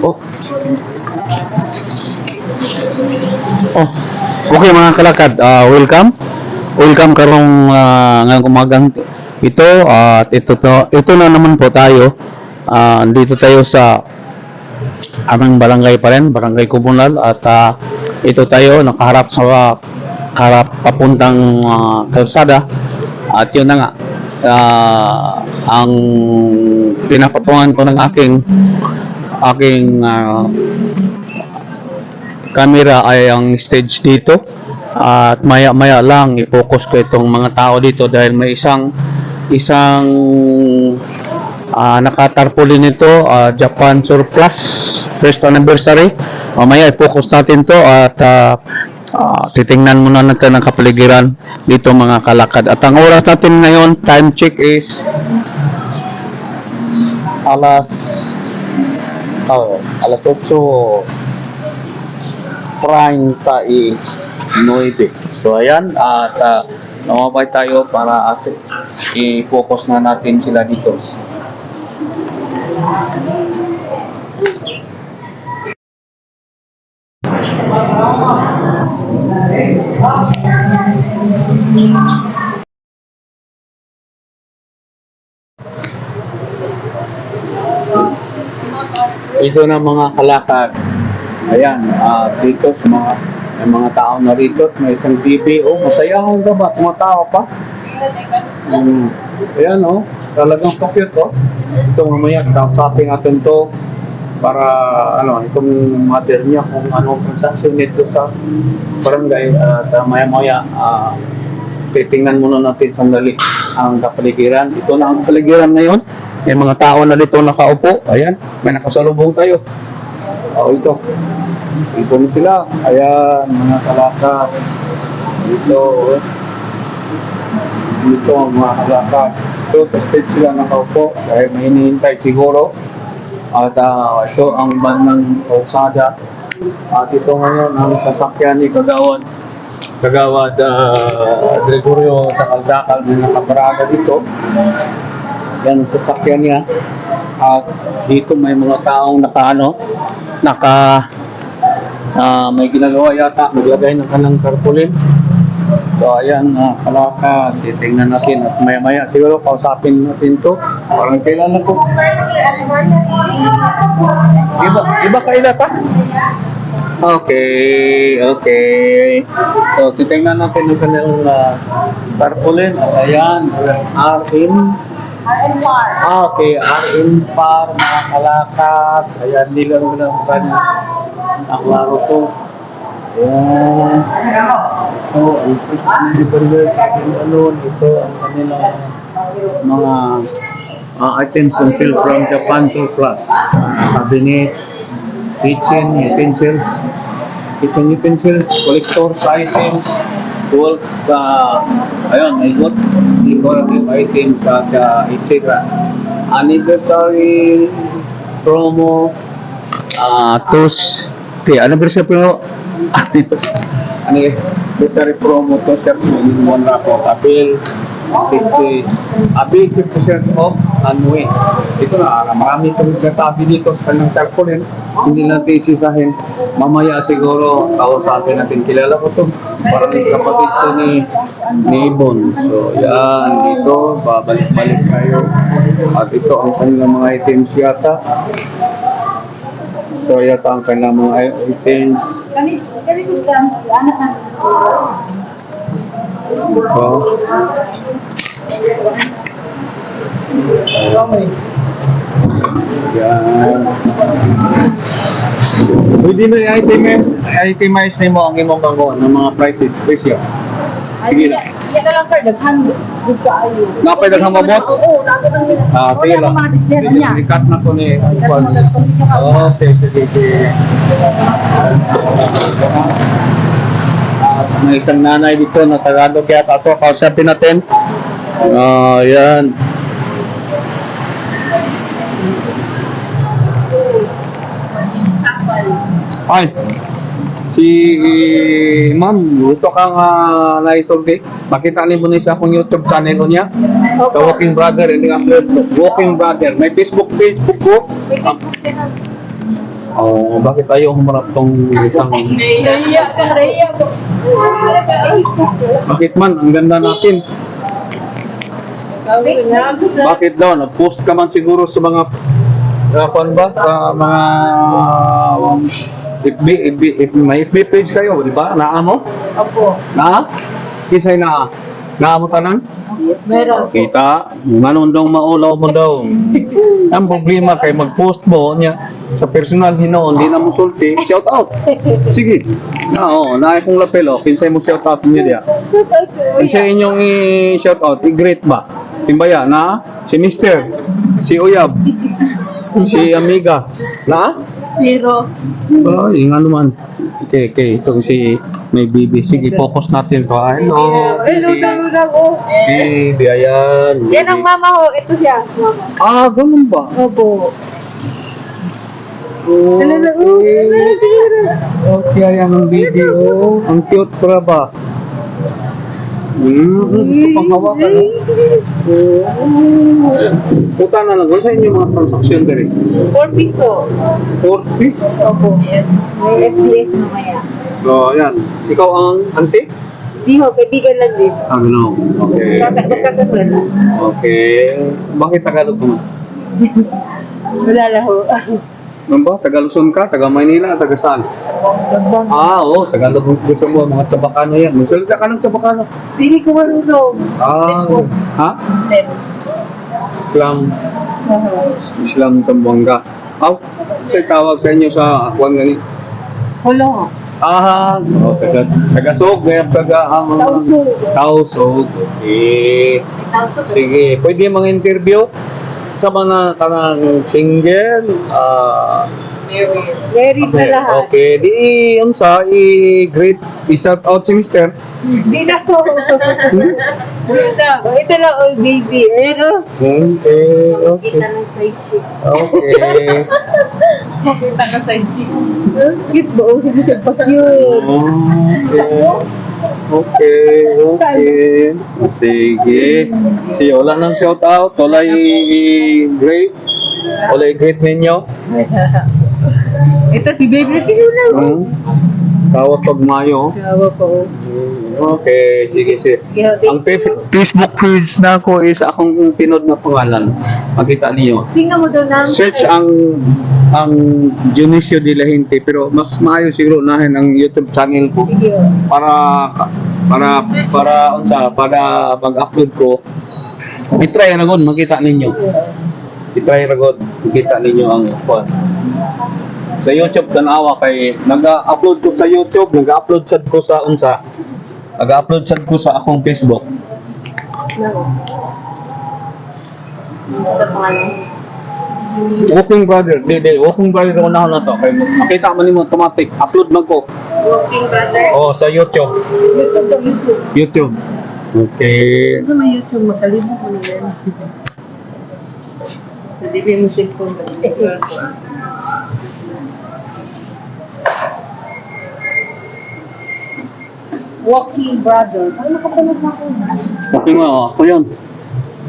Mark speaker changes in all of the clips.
Speaker 1: Oh. Oh. Okay mga kalakad, welcome. Welcome karong ngayong umagang ito at ito na naman po tayo. Dito tayo sa aming barangay pa rin, Barangay Comunal at ito tayo nakaharap sa harap papuntang kalsada at yun na nga ang pinapatungan ko ng aking camera ay ang stage dito at maya lang i-focus ko itong mga tao dito dahil may isang nakatarpaulin nito, Japan Surplus first anniversary. Mamaya i-focus natin to at titingnan muna natin ang kapaligiran dito mga kalakad. At ang oras natin ngayon, time check is alas 8:39. So ayan, at namabay tayo para i-focus na natin sila dito. Ito na mga kalakad. Ayan, dito sa mga tao na rito, may isang TV. Oh, masayahan ka ba? Tumatawa pa? Ayan, oh. Talagang cute, oh. Ito mamaya, kausapin natin to para, itong mother niya kung anong transaction nito sa barangay. At maya-maya, titingnan muna natin sandali ang kapaligiran. Ito na ang kapaligiran ngayon. May mga tao na dito nakaupo. Ayan, may nakasalubong tayo. Ito na sila. Ayan, mga kalakad. Dito ang mga kalakad. Ito sa stage sila nakaupo dahil may hinihintay siguro. At ito ang bandang kalsada. At ito ngayon ang sasakyan ni Kagawad Gregorio Takal-Dakal na nakaparada dito. Yan sasakyan niya. At dito may mga taong may ginagawa yata, maglagay ng kanang tarpaulin. So ayan, kalakad, titingnan natin at maya-maya siguro kausapin natin to. Parang kailan ko. Iba kailan ka? Okay. So titingnan natin yung kanilang tarpaulin. Ayan, Okay, RN Par, mga kalakad. Ayan, nilang naman ang laro to. Ayan. So, independent sa akin ito ang kanilang mga items on sale from Japan Surplus. Cabinet, kitchen utensils, collector's items, gold, ayun, may gold decorative items at etc. Anniversary promo, anniversary promo to sir, yung po, appeal 50% off Anway. Ito na, marami itong nasabi dito sa ng tarpaulin. Hindi natin isisahin. Mamaya siguro, kausapin natin. Kilala ko to. Parang kapatid to ni Ibon. So, yan. Dito, babalik-balik kayo. At ito ang kanilang mga items yata. Ito yata ang kanilang mga items. Yan. Pwede na itemize na mo ang imong bago ng mga prices, presyo. Sige lang.
Speaker 2: Sige na lang sir, daghan dito ayo.
Speaker 1: Napay daghang mabot?
Speaker 2: Oo, dagat ang bilas.
Speaker 1: Sige lang.
Speaker 2: Mga display niya.
Speaker 1: I-cut na ko ni. Okay, sige. May isang nanay dito na Tagalog kaya ako kausapin natin. Yan. Ay, si ma'am, gusto kang naisulti? Makita niyo muna sa akong YouTube channel niya. Sa Walking Brother, Walking Brother. May Facebook page ko. Oh, bakit ayaw humarap tong isang...
Speaker 2: Naiya ka, naiya ko.
Speaker 1: Bakit man, ang ganda natin. Bakit daw? Nag-post ka man siguro sa mga... kuwan ba? Sa mga... may FB page kayo, di ba? Naa mo?
Speaker 2: Opo.
Speaker 1: Naa? Kisay naa? Naa mo tanan?
Speaker 2: Meron.
Speaker 1: Kita, manon daw maulaw mo daw. Ang problema kay mag-post mo niya sa personal hinoon, di na mo sulti, shout out. Sige. Oo, na akong lapel oh, kinsay mo shout out niyo dia. Kinsay inyong i-shout out, i-greet ba? Timbaya na si Mister, si Uyab, si Amiga, na?
Speaker 2: Zero.
Speaker 1: Ay, nga naman. Okay, ito si may baby. Sige, focus natin to. Hello.
Speaker 2: Hello, oh.
Speaker 1: Baby, ayan.
Speaker 2: Yan ang mama ko. Ito siya, mama.
Speaker 1: Ah, ganun ba?
Speaker 2: Opo.
Speaker 1: Okay. Okay, ayan ang baby. Oh, ang cute para ba? Gusto pang hawakan. Puta na lang. Wala sa inyo mga transaction dari.
Speaker 2: 4 piso.
Speaker 1: 4 piece?
Speaker 2: Opo. Yes. May FBS mamaya.
Speaker 1: So, ayan. Ikaw ang auntie?
Speaker 2: Di ho, kaibigan lang din.
Speaker 1: Ano? Okay.
Speaker 2: Magkakasal na.
Speaker 1: Okay. Bakit Tagalog naman?
Speaker 2: Wala lang ho.
Speaker 1: Ano ba? Tagaluzon ka? Taga Maynila? Taga saan?
Speaker 2: Nagbang.
Speaker 1: Ah, oo. Tagalog ang gusto mo. Mga Chabacano yan. Magsalita ka ng Chabacano.
Speaker 2: Hindi ko marunong.
Speaker 1: Ah, ha?
Speaker 2: Step.
Speaker 1: Islam.
Speaker 2: Oo.
Speaker 1: Islam Zamboanga. Ah, sa'yo tawag sa inyo sa Akuan gani.
Speaker 2: Hulo.
Speaker 1: Ah, oh, taga-sog. Tausog. Okay.
Speaker 2: Tausog.
Speaker 1: Sige. Pwede mga interview sa mga kanang single.
Speaker 2: Married na lahat.
Speaker 1: Okay. Di, yun sa i-great. I-shout out si Mister.
Speaker 2: Hindi na ko. Ito lang, oh baby. Ayun, oh.
Speaker 1: Okay. Okay.
Speaker 2: Kita ng side chick.
Speaker 1: Okay.
Speaker 2: Makita ka side chick. Cute ba? Oh, cute.
Speaker 1: Okay. Okay. Sige. Sige, wala nang shout out. Wala i-great. Wala i-great ninyo.
Speaker 2: Ito si baby. Tingnan na.
Speaker 1: Tawag pag Mayo.
Speaker 2: Gawa po.
Speaker 1: Okay. Sige, sige. Ang Facebook page na ako is akong pinod na pangalan. Makita niyo.
Speaker 2: Tingnan mo doon na.
Speaker 1: Search ang Dionisio de la Gente, pero mas maayo siguro unahin ang YouTube channel ko
Speaker 2: Sige, oh.
Speaker 1: para pag-upload ko i-try na gud makita ninyo. I-try na gud makita ninyo ang phone. Sa YouTube tanawa kay nag-upload ko sa YouTube, nag-upload sad ko sa nag-upload sad ko sa akong Facebook. Walking Brother, Walking Brother ko na to. Kay makita man nimo automatic upload man ko.
Speaker 2: Walking brother.
Speaker 1: Oh, sa YouTube.
Speaker 2: YouTube to YouTube.
Speaker 1: YouTube. Okay.
Speaker 2: Ano may YouTube? Makalibot mo na yan. Sa dili mo cellphone. Walking brother. Ano nakasunod na ako?
Speaker 1: Okay nga, ako yun.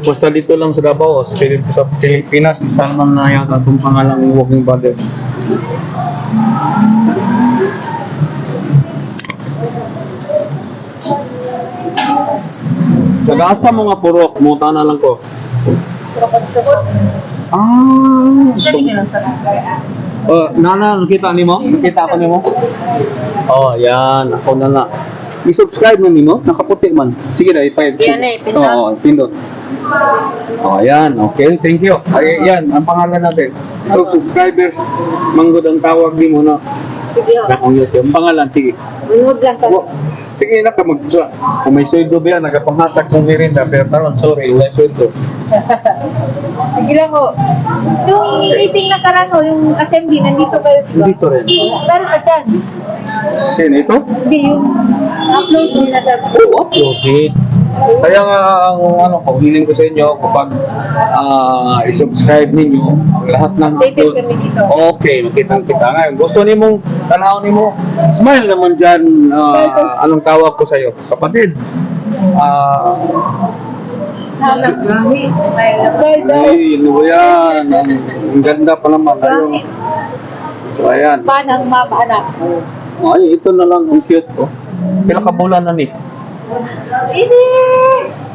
Speaker 1: Basta dito lang sa Davao, sa Pilipinas, isa naman na yata itong pangalang Walking Brother. Nag-asa mga purok, muta na lang ko.
Speaker 2: Trokot-trokot.
Speaker 1: Ah,
Speaker 2: Dali ka lang sa restaurant.
Speaker 1: Nana, nakita ni mo? Nakita ako ni mo? Oh, yan. Ako na nga. I-subscribe mo ni mo? Nakaputi man. Sige na, ipahit.
Speaker 2: Yan eh, pindot.
Speaker 1: Oo, pindot. Oh, yan. Okay, thank you. Ay, yan, ang pangalan natin. So, subscribers, manggod ang tawag ni mo na.
Speaker 2: Sige,
Speaker 1: Sa akong YouTube. Ang pangalan, sige.
Speaker 2: Unod lang ka.
Speaker 1: Sige na ka kung may sweldo ba yan, nagpanghatag ng merinda. Pero taron, sorry, wala sweldo.
Speaker 2: Sige lang ho. Yung meeting na karano, yung assembly, nandito kayo. diba?
Speaker 1: Dito rin.
Speaker 2: Pero ka dyan.
Speaker 1: Sino ito?
Speaker 2: Hindi, yung upload mo na sa...
Speaker 1: Uploaded. Kaya nga, ang hiling ko sa inyo, kapag i-subscribe ninyo, ang lahat ng
Speaker 2: Updated kami dito.
Speaker 1: Okay, makita kita ngayon. Gusto ni mong tanawin mo, smile naman dyan. Anong tawag ko sa'yo? Kapatid.
Speaker 2: Halag, gamit. Smile na.
Speaker 1: Ay, ano ba yan? Ang ganda pa naman.
Speaker 2: Gamit.
Speaker 1: So, ayan.
Speaker 2: Manang mama anak.
Speaker 1: Ay, ito na lang ang cute ko. Pila ka bulan na ni?
Speaker 2: Ini!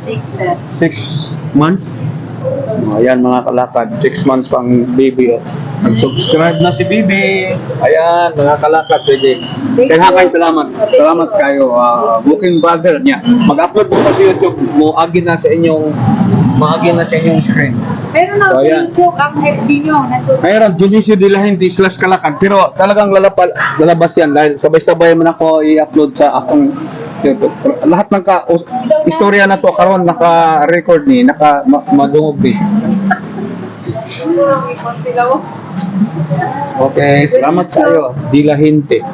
Speaker 2: 6
Speaker 1: months. Ayan mga kalakad, 6 months pang baby. Oh. Nag-subscribe na si Bibi. Ayan, mga kalakad, pwede. Kaya kayo salamat. Salamat kayo. Booking brother niya. Mag-upload po sa YouTube mo, agin na sa inyong screen.
Speaker 2: Meron na
Speaker 1: So, ayan.
Speaker 2: YouTube ang FB nyo.
Speaker 1: Mayroon, Junicio de la Gente / Kalakad. Pero talagang lalabas yan dahil sabay-sabay man ako i-upload sa akong YouTube. Lahat ng istorya na to karon naka-record ni, madungog ni. Okay, salamat kayo. De la Gente.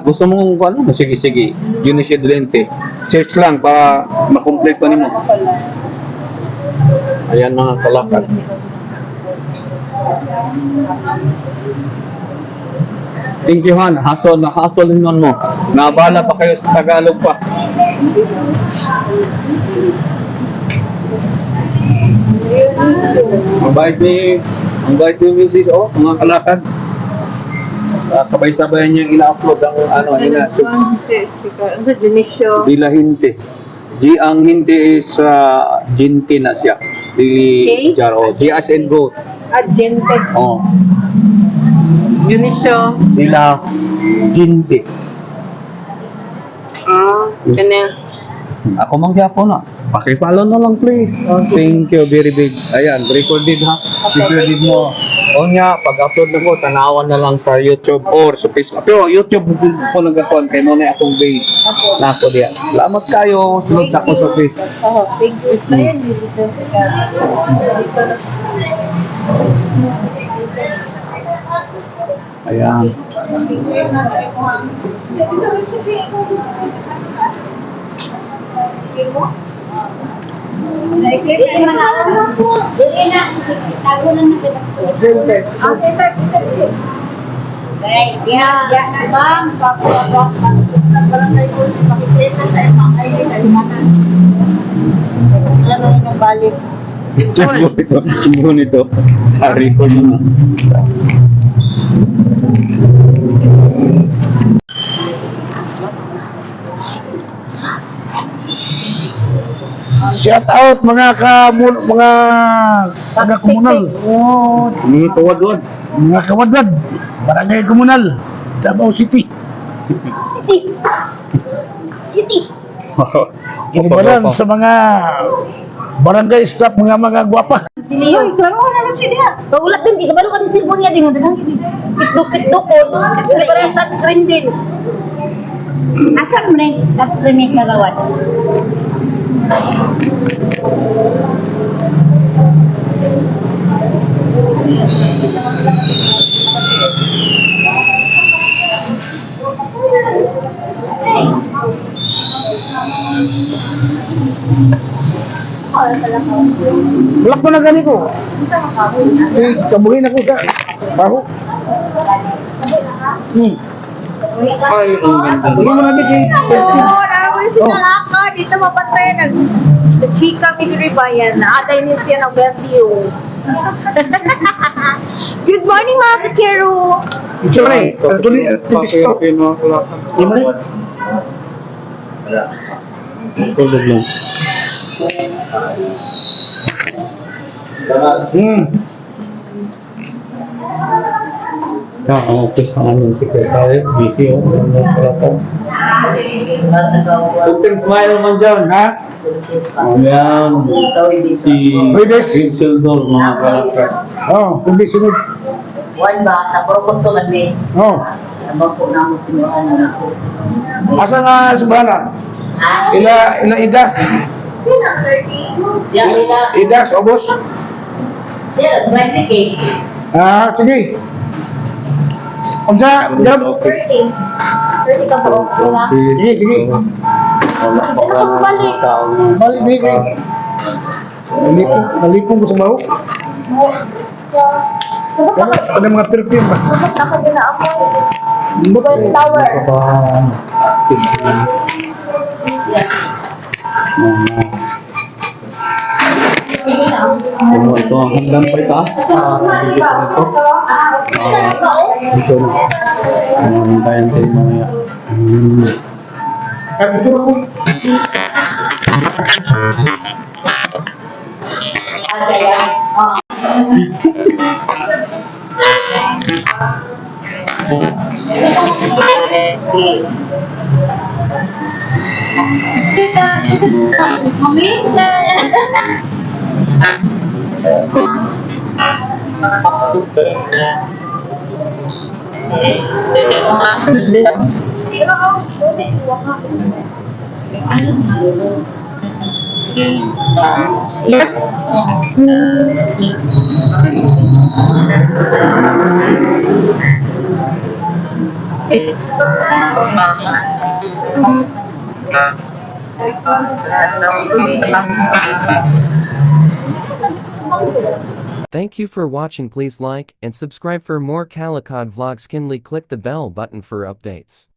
Speaker 1: Gusto mo ano? Sige. Junicio de la Gente. Search lang para makomplete ko nimo. Ayan mga kalakad. Thank you, Han. Hasol nun mo. Nabala pa kayo sa Tagalog pa. Ang bait ni Mrs. Oh, mga kalakad. Sabay-sabay niyang ina-upload ang
Speaker 2: Sa Junicio.
Speaker 1: De la Gente. Ang hindi is Gente na siya.
Speaker 2: Okay.
Speaker 1: G as in goat.
Speaker 2: Agente.
Speaker 1: Oh.
Speaker 2: Junicio.
Speaker 1: De la Gente.
Speaker 2: Ganyan.
Speaker 1: Ako mang gyapon na. Paki-follow na lang please. Thank you very big. Ayan, recorded ha. Recorded mo. O nga, pag-upload na ko, tanawan na lang sa YouTube or sa Facebook. Pero YouTube ko nagkakon kay mo na akong base. Na ako diyan. Salamat kayo. Sunod sa ako sa Facebook.
Speaker 2: Oh, thank you. Ito yun.
Speaker 1: Ayan. Ito nito. Record na.
Speaker 3: Shout out mga komunal. Oh,
Speaker 1: Mga tuwad-wad.
Speaker 3: mga kawadwad. Barangay Komunal, Davao City. Ibalan sa mga barangay staff mga gwapa.
Speaker 2: Siliyo. Klaro na lang sila. Paulat din, di ka ba ka ng cellphone niya din? Pitok-pitok ko. Kasi parang touchscreen din. Asan mo na yung touchscreen yung nagawad?
Speaker 3: Bulak mo na gani ko. Kabuhin ako sa baho.
Speaker 1: Ay, ang ganda.
Speaker 3: Hindi mo natin kay
Speaker 2: Naroon sila lakad. Dito mapatay. Nag-chika mi bayan. Atay niya siya ng berdio. Good morning mga kakero.
Speaker 3: Sorry, tuloy pisto.
Speaker 1: Tulog lang. Okay sa aming secretary. Busy oh. Kunting smile man dyan, ha? Ayan. Si Vincildor, mga kalakad.
Speaker 3: Oh, kundi sunod.
Speaker 4: One ba, sa Proconsul at May,
Speaker 3: Oh,
Speaker 4: nabang po na ako sinuhan na ako.
Speaker 3: asa nga subhana?
Speaker 4: Ha?
Speaker 3: Ila ida.
Speaker 4: Yan nila,
Speaker 3: Ida sa obos.
Speaker 4: yan, 20K.
Speaker 3: Sige. Unsa, jab.
Speaker 4: 30 ka po, wala.
Speaker 3: Sige.
Speaker 1: Wala pa ka ng tao.
Speaker 3: Balik ni kay. Nalipong ko sa baho. Ada mga perfume ba?
Speaker 4: Nakagana ako.
Speaker 3: Dubai
Speaker 4: Tower.
Speaker 1: So, ito ang hanggang pa itaas. Sige pa ito. Dito na. Hintayin tayo mamaya.
Speaker 5: Thank you for watching. Please like and subscribe for more Calicut vlogs. Kindly click the bell button for updates.